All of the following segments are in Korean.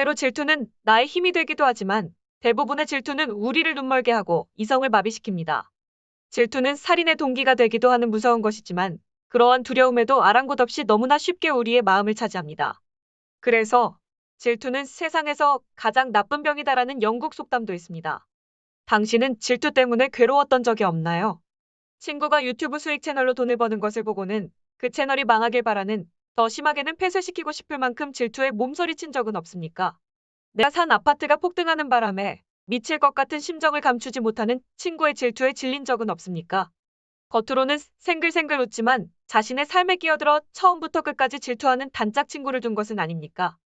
때로 질투는 나의 힘이 되기도 하지만 대부분의 질투는 우리를 눈멀게 하고 이성을 마비시킵니다. 질투는 살인의 동기가 되기도 하는 무서운 것이지만 그러한 두려움에도 아랑곳 없이 너무나 쉽게 우리의 마음을 차지합니다. 그래서 질투는 세상에서 가장 나쁜 병이다라는 영국 속담도 있습니다. 당신은 질투 때문에 괴로웠던 적이 없나요? 친구가 유튜브 수익 채널로 돈을 버는 것을 보고는 그 채널이 망하길 바라는, 더 심하게는 폐쇄시키고 싶을 만큼 질투에 몸서리친 적은 없습니까? 내가 산 아파트가 폭등하는 바람에 미칠 것 같은 심정을 감추지 못하는 친구의 질투에 질린 적은 없습니까? 겉으로는 생글생글 웃지만 자신의 삶에 끼어들어 처음부터 끝까지 질투하는 단짝 친구를 둔 것은 아닙니까?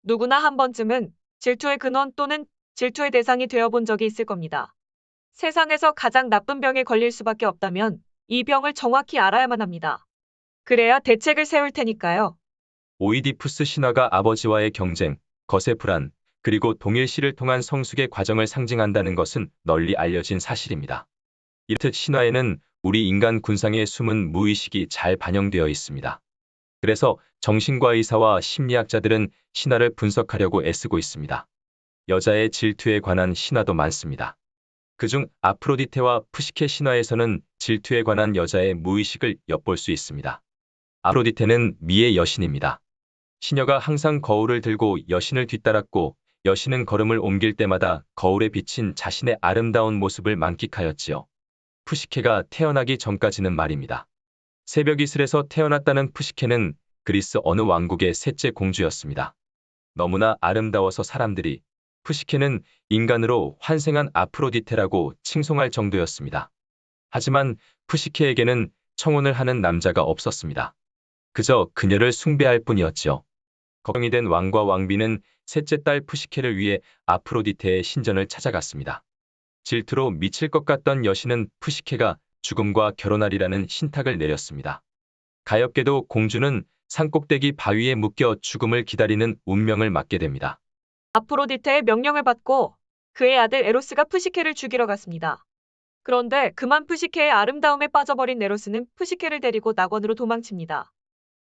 누구나 한 번쯤은 질투의 근원 또는 질투의 대상이 되어본 적이 있을 겁니다. 세상에서 가장 나쁜 병에 걸릴 수밖에 없다면 이 병을 정확히 알아야만 합니다. 그래야 대책을 세울 테니까요. 오이디푸스 신화가 아버지와의 경쟁, 거세 불안, 그리고 동일시를 통한 성숙의 과정을 상징한다는 것은 널리 알려진 사실입니다. 이렇듯 신화에는 우리 인간 군상의 숨은 무의식이 잘 반영되어 있습니다. 그래서 정신과 의사와 심리학자들은 신화를 분석하려고 애쓰고 있습니다. 여자의 질투에 관한 신화도 많습니다. 그중 아프로디테와 푸시케 신화에서는 질투에 관한 여자의 무의식을 엿볼 수 있습니다. 아프로디테는 미의 여신입니다. 시녀가 항상 거울을 들고 여신을 뒤따랐고 여신은 걸음을 옮길 때마다 거울에 비친 자신의 아름다운 모습을 만끽하였지요. 푸시케가 태어나기 전까지는 말입니다. 새벽 이슬에서 태어났다는 푸시케는 그리스 어느 왕국의 셋째 공주였습니다. 너무나 아름다워서 사람들이 푸시케는 인간으로 환생한 아프로디테라고 칭송할 정도였습니다. 하지만 푸시케에게는 청혼을 하는 남자가 없었습니다. 그저 그녀를 숭배할 뿐이었지요. 걱정이 된 왕과 왕비는 셋째 딸 푸시케를 위해 아프로디테의 신전을 찾아갔습니다. 질투로 미칠 것 같던 여신은 푸시케가 죽음과 결혼하리라는 신탁을 내렸습니다. 가엾게도 공주는 산꼭대기 바위에 묶여 죽음을 기다리는 운명을 맞게 됩니다. 아프로디테의 명령을 받고 그의 아들 에로스가 푸시케를 죽이러 갔습니다. 그런데 그만 푸시케의 아름다움에 빠져버린 에로스는 푸시케를 데리고 낙원으로 도망칩니다.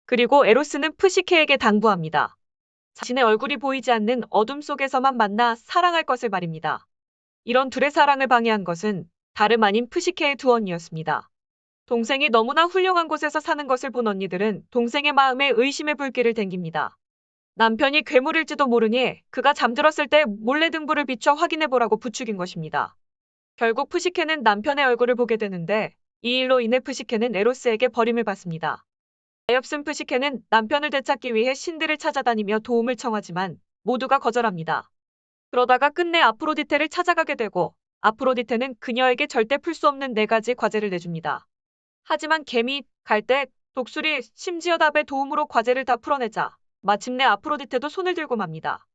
그리고 에로스는 푸시케에게 당부합니다. 자신의 얼굴이 보이지 않는 어둠 속에서만 만나 사랑할 것을 말입니다. 이런 둘의 사랑을 방해한 것은 다름 아닌 푸시케의 두 언니였습니다. 동생이 너무나 훌륭한 곳에서 사는 것을 본 언니들은 동생의 마음에 의심의 불길을 댕깁니다. 남편이 괴물일지도 모르니 그가 잠들었을 때 몰래 등불을 비춰 확인해보라고 부추긴 것입니다. 결국 푸시케는 남편의 얼굴을 보게 되는데 이 일로 인해 푸시케는 에로스에게 버림을 받습니다. 가엾은 푸시케는 남편을 되찾기 위해 신들을 찾아다니며 도움을 청하지만 모두가 거절합니다. 그러다가 끝내 아프로디테를 찾아가게 되고 아프로디테는 그녀에게 절대 풀 수 없는 4가지 과제를 내줍니다. 하지만 개미, 갈대, 독수리, 심지어 답의 도움으로 과제를 다 풀어내자 마침내 아프로디테도 손을 들고 맙니다.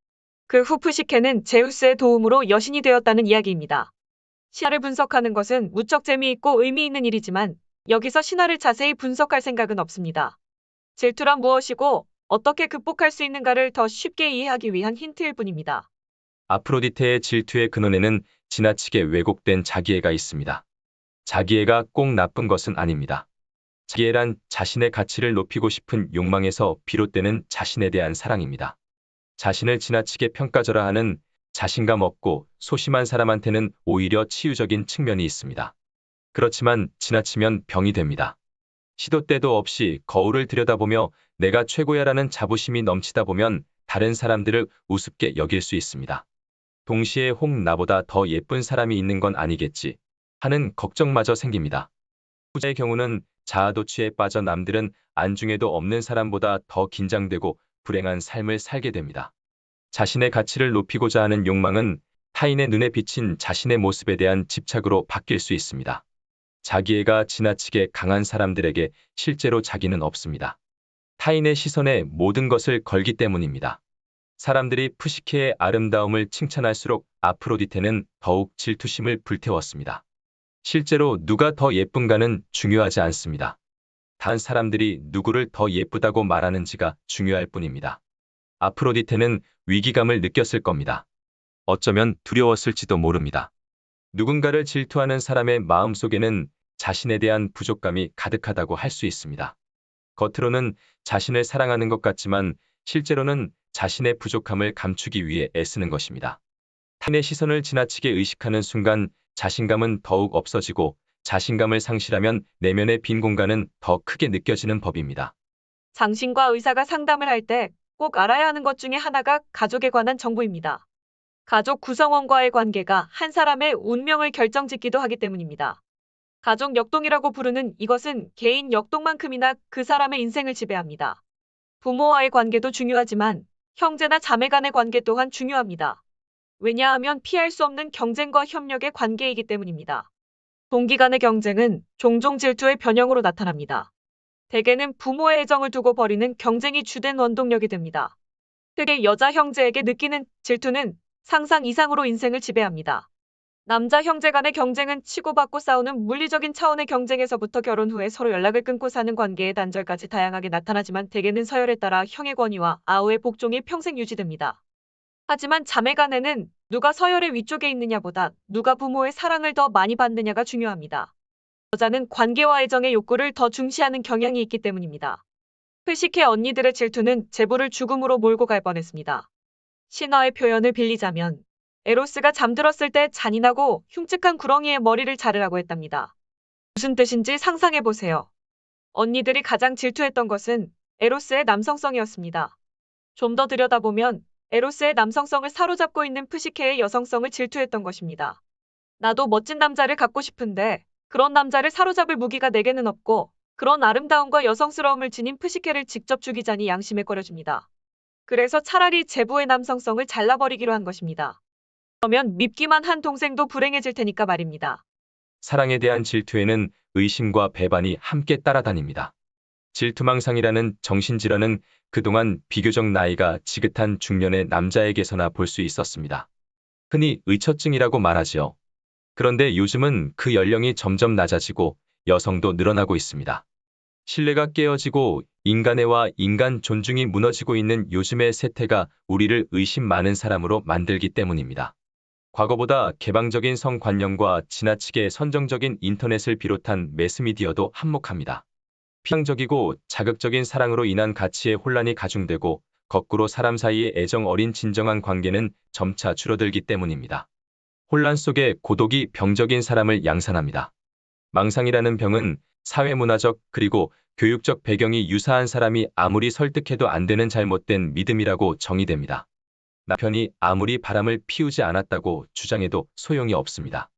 그 후 푸시케는 제우스의 도움으로 여신이 되었다는 이야기입니다. 신화를 분석하는 것은 무척 재미있고 의미 있는 일이지만 여기서 신화를 자세히 분석할 생각은 없습니다. 질투란 무엇이고 어떻게 극복할 수 있는가를 더 쉽게 이해하기 위한 힌트일 뿐입니다. 아프로디테의 질투의 근원에는 지나치게 왜곡된 자기애가 있습니다. 자기애가 꼭 나쁜 것은 아닙니다. 자기애란 자신의 가치를 높이고 싶은 욕망에서 비롯되는 자신에 대한 사랑입니다. 자신을 지나치게 평가절하하는 자신감 없고 소심한 사람한테는 오히려 치유적인 측면이 있습니다. 그렇지만 지나치면 병이 됩니다. 시도 때도 없이 거울을 들여다보며 내가 최고야라는 자부심이 넘치다 보면 다른 사람들을 우습게 여길 수 있습니다. 동시에 혹 나보다 더 예쁜 사람이 있는 건 아니겠지 하는 걱정마저 생깁니다. 후자의 경우는 자아도취에 빠져 남들은 안중에도 없는 사람보다 더 긴장되고 불행한 삶을 살게 됩니다. 자신의 가치를 높이고자 하는 욕망은 타인의 눈에 비친 자신의 모습에 대한 집착으로 바뀔 수 있습니다. 자기애가 지나치게 강한 사람들에게 실제로 자기는 없습니다. 타인의 시선에 모든 것을 걸기 때문입니다. 사람들이 푸시케의 아름다움을 칭찬할수록 아프로디테는 더욱 질투심을 불태웠습니다. 실제로 누가 더 예쁜가는 중요하지 않습니다. 단 사람들이 누구를 더 예쁘다고 말하는지가 중요할 뿐입니다. 아프로디테는 위기감을 느꼈을 겁니다. 어쩌면 두려웠을지도 모릅니다. 누군가를 질투하는 사람의 마음속에는 자신에 대한 부족감이 가득하다고 할 수 있습니다. 겉으로는 자신을 사랑하는 것 같지만 실제로는 자신의 부족함을 감추기 위해 애쓰는 것입니다. 타인의 시선을 지나치게 의식하는 순간 자신감은 더욱 없어지고 자신감을 상실하면 내면의 빈 공간은 더 크게 느껴지는 법입니다. 장신과 의사가 상담을 할 때 꼭 알아야 하는 것 중에 하나가 가족에 관한 정보입니다. 가족 구성원과의 관계가 한 사람의 운명을 결정짓기도 하기 때문입니다. 가족 역동이라고 부르는 이것은 개인 역동만큼이나 그 사람의 인생을 지배합니다. 부모와의 관계도 중요하지만 형제나 자매 간의 관계 또한 중요합니다. 왜냐하면 피할 수 없는 경쟁과 협력의 관계이기 때문입니다. 동기 간의 경쟁은 종종 질투의 변형으로 나타납니다. 대개는 부모의 애정을 두고 벌이는 경쟁이 주된 원동력이 됩니다. 특히 여자 형제에게 느끼는 질투는 상상 이상으로 인생을 지배합니다. 남자 형제 간의 경쟁은 치고받고 싸우는 물리적인 차원의 경쟁에서부터 결혼 후에 서로 연락을 끊고 사는 관계의 단절까지 다양하게 나타나지만 대개는 서열에 따라 형의 권위와 아우의 복종이 평생 유지됩니다. 하지만 자매 간에는 누가 서열의 위쪽에 있느냐보다 누가 부모의 사랑을 더 많이 받느냐가 중요합니다. 여자는 관계와 애정의 욕구를 더 중시하는 경향이 있기 때문입니다. 회식해 언니들의 질투는 제부를 죽음으로 몰고 갈 뻔했습니다. 신화의 표현을 빌리자면 에로스가 잠들었을 때 잔인하고 흉측한 구렁이의 머리를 자르라고 했답니다. 무슨 뜻인지 상상해보세요. 언니들이 가장 질투했던 것은 에로스의 남성성이었습니다. 좀 더 들여다보면 에로스의 남성성을 사로잡고 있는 프시케의 여성성을 질투했던 것입니다. 나도 멋진 남자를 갖고 싶은데 그런 남자를 사로잡을 무기가 내게는 없고 그런 아름다움과 여성스러움을 지닌 프시케를 직접 죽이자니 양심에 꺼려집니다. 그래서 차라리 제부의 남성성을 잘라버리기로 한 것입니다. 그러면 밉기만 한 동생도 불행해질 테니까 말입니다. 사랑에 대한 질투에는 의심과 배반이 함께 따라다닙니다. 질투망상이라는 정신질환은 그동안 비교적 나이가 지긋한 중년의 남자에게서나 볼 수 있었습니다. 흔히 의처증이라고 말하지요. 그런데 요즘은 그 연령이 점점 낮아지고 여성도 늘어나고 있습니다. 신뢰가 깨어지고 인간애와 인간 존중이 무너지고 있는 요즘의 세태가 우리를 의심 많은 사람으로 만들기 때문입니다. 과거보다 개방적인 성관념과 지나치게 선정적인 인터넷을 비롯한 매스미디어도 한몫합니다. 피상적이고 자극적인 사랑으로 인한 가치의 혼란이 가중되고 거꾸로 사람 사이의 애정 어린 진정한 관계는 점차 줄어들기 때문입니다. 혼란 속에 고독이 병적인 사람을 양산합니다. 망상이라는 병은 사회문화적 그리고 교육적 배경이 유사한 사람이 아무리 설득해도 안 되는 잘못된 믿음이라고 정의됩니다. 남편이 아무리 바람을 피우지 않았다고 주장해도 소용이 없습니다.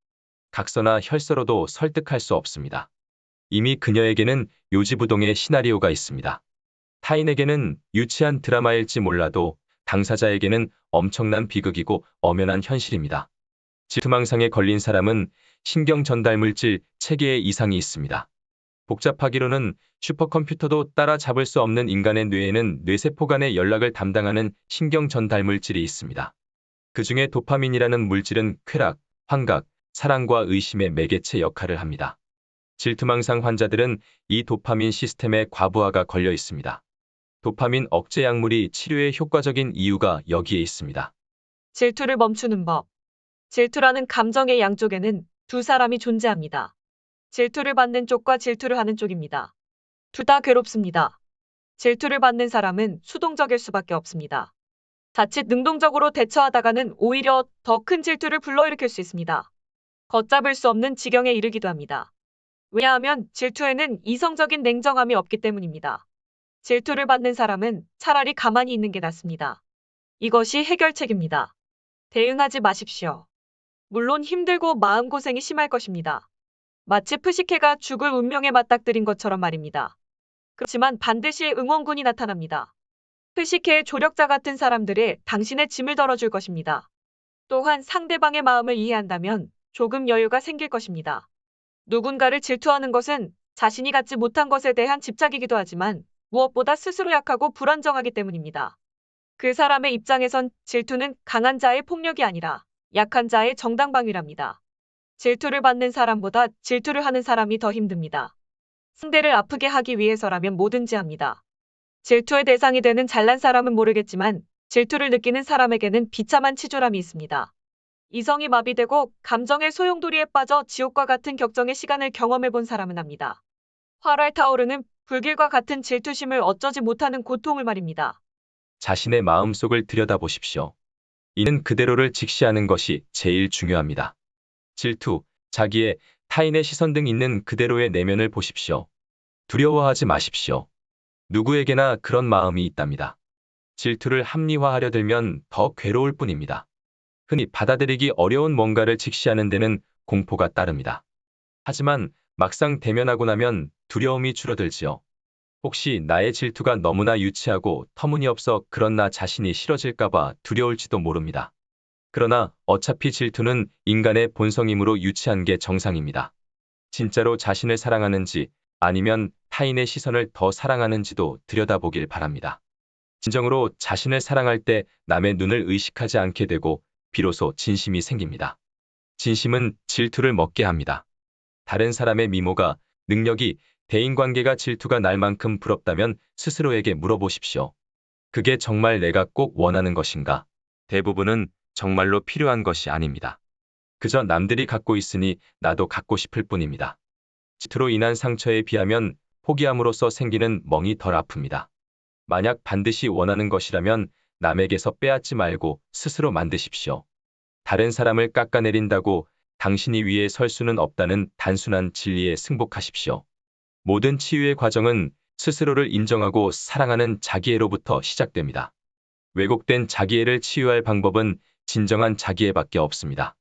각서나 혈서로도 설득할 수 없습니다. 이미 그녀에게는 요지부동의 시나리오가 있습니다. 타인에게는 유치한 드라마일지 몰라도 당사자에게는 엄청난 비극이고 엄연한 현실입니다. 질투망상에 걸린 사람은 신경 전달 물질 체계에 이상이 있습니다. 복잡하기로는 슈퍼컴퓨터도 따라잡을 수 없는 인간의 뇌에는 뇌세포 간의 연락을 담당하는 신경 전달 물질이 있습니다. 그 중에 도파민이라는 물질은 쾌락, 환각, 사랑과 의심의 매개체 역할을 합니다. 질투망상 환자들은 이 도파민 시스템의 과부하가 걸려 있습니다. 도파민 억제 약물이 치료에 효과적인 이유가 여기에 있습니다. 질투를 멈추는 법. 질투라는 감정의 양쪽에는 두 사람이 존재합니다. 질투를 받는 쪽과 질투를 하는 쪽입니다. 둘 다 괴롭습니다. 질투를 받는 사람은 수동적일 수밖에 없습니다. 자칫 능동적으로 대처하다가는 오히려 더 큰 질투를 불러일으킬 수 있습니다. 걷잡을 수 없는 지경에 이르기도 합니다. 왜냐하면 질투에는 이성적인 냉정함이 없기 때문입니다. 질투를 받는 사람은 차라리 가만히 있는 게 낫습니다. 이것이 해결책입니다. 대응하지 마십시오. 물론 힘들고 마음고생이 심할 것입니다. 마치 푸시케가 죽을 운명에 맞닥뜨린 것처럼 말입니다. 그렇지만 반드시 응원군이 나타납니다. 푸시케의 조력자 같은 사람들이 당신의 짐을 덜어줄 것입니다. 또한 상대방의 마음을 이해한다면 조금 여유가 생길 것입니다. 누군가를 질투하는 것은 자신이 갖지 못한 것에 대한 집착이기도 하지만 무엇보다 스스로 약하고 불안정하기 때문입니다. 그 사람의 입장에선 질투는 강한 자의 폭력이 아니라 약한 자의 정당방위랍니다. 질투를 받는 사람보다 질투를 하는 사람이 더 힘듭니다. 상대를 아프게 하기 위해서라면 뭐든지 합니다. 질투의 대상이 되는 잘난 사람은 모르겠지만 질투를 느끼는 사람에게는 비참한 치졸함이 있습니다. 이성이 마비되고 감정의 소용돌이에 빠져 지옥과 같은 격정의 시간을 경험해본 사람은 압니다. 활활 타오르는 불길과 같은 질투심을 어쩌지 못하는 고통을 말입니다. 자신의 마음속을 들여다보십시오. 이는 그대로를 직시하는 것이 제일 중요합니다. 질투, 자기애, 타인의 시선 등 있는 그대로의 내면을 보십시오. 두려워하지 마십시오. 누구에게나 그런 마음이 있답니다. 질투를 합리화하려 들면 더 괴로울 뿐입니다. 흔히 받아들이기 어려운 뭔가를 직시하는 데는 공포가 따릅니다. 하지만 막상 대면하고 나면 두려움이 줄어들지요. 혹시 나의 질투가 너무나 유치하고 터무니없어 그런 나 자신이 싫어질까봐 두려울지도 모릅니다. 그러나 어차피 질투는 인간의 본성이므로 유치한 게 정상입니다. 진짜로 자신을 사랑하는지 아니면 타인의 시선을 더 사랑하는지도 들여다보길 바랍니다. 진정으로 자신을 사랑할 때 남의 눈을 의식하지 않게 되고 비로소 진심이 생깁니다. 진심은 질투를 먹게 합니다. 다른 사람의 미모가, 능력이, 대인관계가 질투가 날 만큼 부럽다면 스스로에게 물어보십시오. 그게 정말 내가 꼭 원하는 것인가? 대부분은 정말로 필요한 것이 아닙니다. 그저 남들이 갖고 있으니 나도 갖고 싶을 뿐입니다. 질투로 인한 상처에 비하면 포기함으로써 생기는 멍이 덜 아픕니다. 만약 반드시 원하는 것이라면 남에게서 빼앗지 말고 스스로 만드십시오. 다른 사람을 깎아내린다고 당신이 위에 설 수는 없다는 단순한 진리에 승복하십시오. 모든 치유의 과정은 스스로를 인정하고 사랑하는 자기애로부터 시작됩니다. 왜곡된 자기애를 치유할 방법은 진정한 자기애밖에 없습니다.